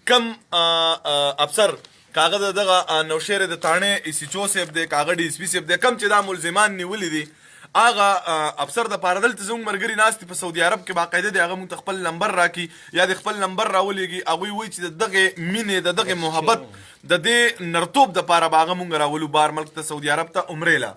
کم افسر کاغه دغه نوشهره د تانه ایسیچو سیب دی کاغه ډي اس پی سیب دی کم چې دا ملزمان نیولې دي هغه افسر د پاره دلته زموږ ملګري ناست په سعودي عرب کې باقاعده دی هغه مونږ خپل نمبر راکړي یا د خپل نمبر راولېږي هغوی وایي چې دغه مینې د دغه محبت د دې نرتوب د پاره به هغه مونږ راولو بار ملک ته سعودي عرب ته عمرې له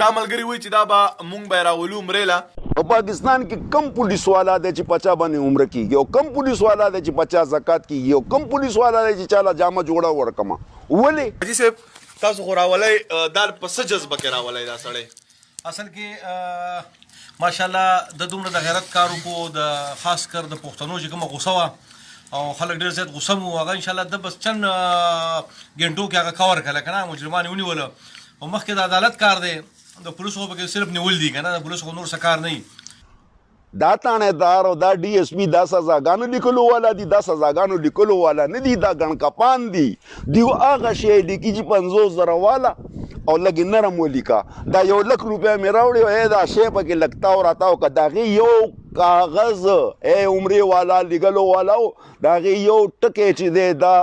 دا ملګري وایي چې دا به مونږ به راولو عمرې له په پاکستان کې کم پولیس والا دی چې 50 باندې عمره کیږي او کم پولیس والا دی چې 50 زکات کیږي او کم پولیس والا دی چې چاله جامه جوړه ورکما ولې حاجی صاحب تاسو خو راولای دا په څه جذبه کې راولای دا سړی اصل کې ماشاءالله د دومره د غیرت کارو کو د خاص کر د پښتنو چې کومه غوسه وه او خلک ډېر زیات غوسه مو هغه انشاءالله د بس چند ګنټو کې هغه کور کړه که نه مجرمان یې ونیوله او مخکې د عدالت کار دی د پولیسو خو پکې صرف نیول دي که نه د پولیسو خو نور څه کار نه وي دا تانیدار او دا ډي اس پي دا سزاګانو لیکلو والا دي دا سزاګانو لیکلو والا نه دي دا ګڼکپان دي دیو هغه شی لیکي چې 50,000 والا او لږ نرم ولیکا دا 1,00,000 روپۍ مې راوړي او دا شی پکې لګتاو راتاو که د هغې یو کاغذ عمرې والا لیږلو والا و د هغې یو ټکی چې دی دا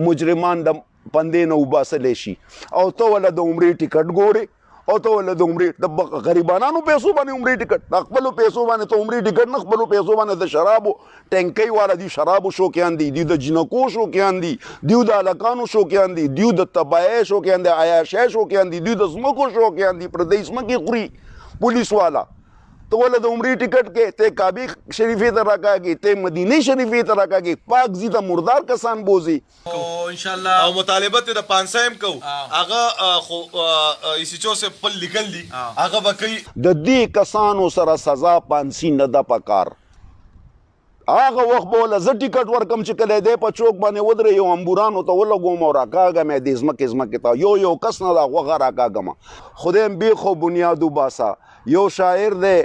مجرمان د پندې نه وباسلی شي او ته وله د عمرې ټیکټ ګورې او ته وله د عمرې د غریبانانو پیسو باندې عمرې ټیکټ د خپلو پیسو باندې ته عمرې ټیکټ نه خپلو پیسو باندې د شرابو ټینکۍ والا دي شرابو شوقیان دي دوی د جنکو شوقیان دي دوی د هلکانو شوقیان دي دوی د تباهۍ شوقیان دي عیاشۍ شوقیان دي دوی د ځمکو شوقیان دي پردۍ ځمکې خوري پولیس والا ته وله د عمرې ټیکټ کې ته کعبې شریفې ته راکاږي ته مدینې شریفې ته راکاږي پاک ځي ته مردار کسان بوزي او انشاءالله او مطالبه ته د 500 هم کوو هغه خو ایسیچو سے خپل لیکل دي هغه به کوي د دې کسانو سره سزا پانسي نه ده پکار هغه وخت به وله زه ټیکټ ورکم چې کله دی په چوک باندې ودرې یو امبورانو ته ولګوم او راکاږم یې دې ځمکې ته یو کس نه دا غوښه راکاږم خدای م بیخو بنیاد وباسه یو شاعر دی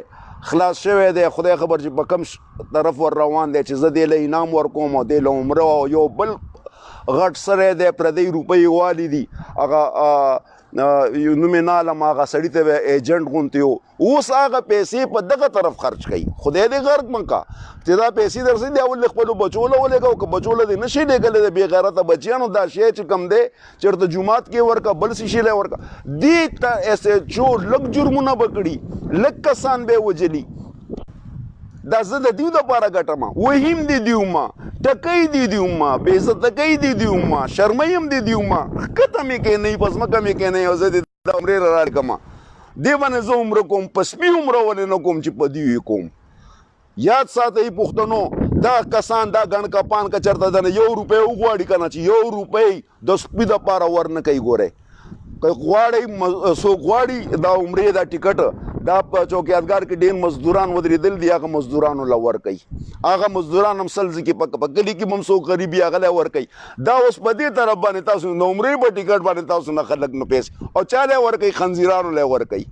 خلاص شوی دی خدای خبر چې په کوم طرف ور روان دی چې زه دې له انعام ورکوم او دې له عمره او یو بل غټ سری دی پردی روپۍ والی دي هغه نوم یې نه علم هغه سړي ته به ایجنټ غوندې و اوس هغه پیسې په دغه طرف خرچ کوي خدای دې غرق مه کا چې دا پیسې درسي دی اول خپلو بچو له ولېږه که بچو له دې نشي لېږلی د بې غیرته بچیانو دا شی چې کوم دی چېرته جومات کې ورکه بل څه شي لی ورکه دې ته ایس ایچ او لږ جرمونه به کړي لږ کسان به یې وجلي دا زه د دیو دپاره ګټم وهیم دې دیوما ټکی دې دیوما بېعزته دې دیوما شرمۍ هم دې دیوما ښکته مې کښېنئ په ځمکه مې کښېنئ او زه دې د عمرې را رالیکمه دې باندې زه عمره کوم په سپي عمره ولې نه کوم چې په دیو یې کوم یاد ساتئ پښتنو دا کسان دا ګڼکپان که چېرته دنه 1 روپۍ وغواړي که نه چې 1 روپۍ د سپي دپاره ورنه کوي ګورئ که غواړئ څوک غواړي دا عمرې دا ټیکټ دا په چوکیادګار کې ډېر مزدوران ودرېدل دي هغه مزدورانو له ورکوي هغه مزدوران هم سل ځکې په کلي کې هم څوک غریب وي هغه له ورکوي دا اوس په دې طرف باندې تاسو د عمرې په ټیکټ باندې تاسو نه خلک نه پیسې او چا له ورکوي خنزیرانو له ورکوي